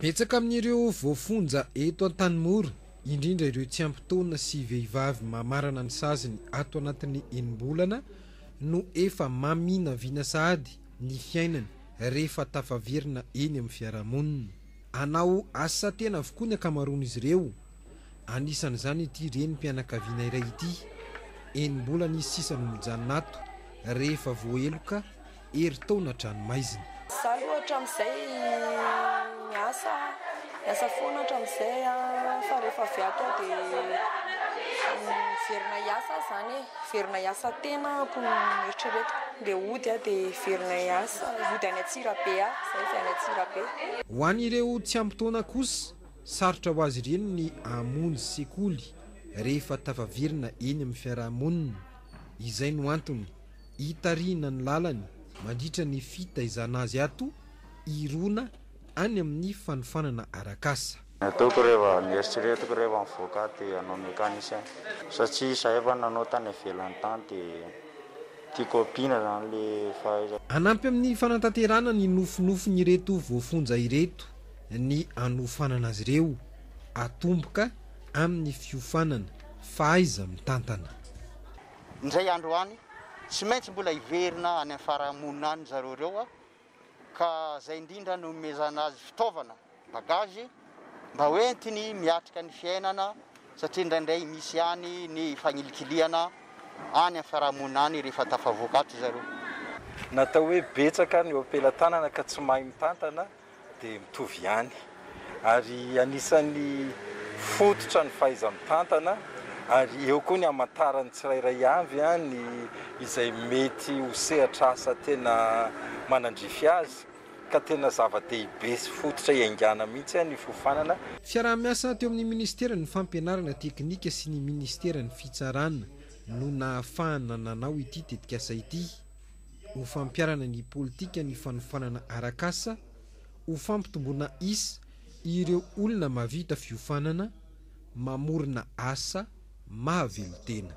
Betsaka amin'ireo voafonja eto an-Tanimora, indrindra ireo tsy ampy taona sy vehivavy mamarana ny saziny ato anatin'ny enim-bolana no efa mamina viana sahady ny fiainany rehefa tafaverina eny amin'ny fiarahamonina. Anao asa tena avokoa ny akamaroan'izy ireo. Anisan'izany ity renim-pianakaviana iray ity. Enim-bolana izy sisa no mijanona ato rehefa voaheloka herintaona tranomaizina. Zaho ohatra amin'izay miasa foana hatramin'izay fa rehefa avy ato dia verina hiasa zany e, verina hiasa tena eritrereto dia ody dia verina hiasa ody any Antsirabe zay avy any Antsirabe. Ho an'ireo tsy ampy taona kosa, sarotra ho azy ireny ny hamonjy sekoly rehefa tafaverina eny amin'ny fiarahamonina. Izay no antony hitarihana ny lalany mandritra ny fitaizana azy ato irona any amin'ny fanofanana arak'asa. Ataoko rehefa mieritreretiko rehefa mivoaka dia hanao mekanisien satria izahay efa nanao tany ivelany tany dia tiako ampiana zany le fahaiza. Anampy amin'ny fanatanterana ny nofinofiny ireto voafonja ireto ny hanofanana azy ireo atomboka amin'ny fiofanana fahaiza mitantana. Indray andro any tsy maintsy mbola hiverina any amin'ny fiarahamonina any zareo reo ka zay indrindra no nomezana azy fitaovana bagazy mba hoentiny miatrika ny fiainana satria indraindray misy any ny fagnilikiliana any amin'ny fiarahamonina any rehefa tafavoaka ato zareo. Natao hoe betsaka ny ampelantanana ka tsy mahay mitantana dia mitovy ihany, ary anisan'ny fototra ny fahaiza mitantana ary eo koa ny hamantarany tsirairay avy ny izay mety ho sehatra asa tena manandrify azy ka tena zava-dehibe sy fototra iaingana mihitsy ny fofanana. Fiaraha-miasa teo amin'ny ministeran'ny fampianarana teknika sy ny ministeran'ny fitsarana no nahafahana nanao ity tetikasa ity ho fampiarana ny politika ny fanofanana arak'asa, ho fampitomboana isa ireo olona mahavita fiofanana, mamorona asa mahavelo tena.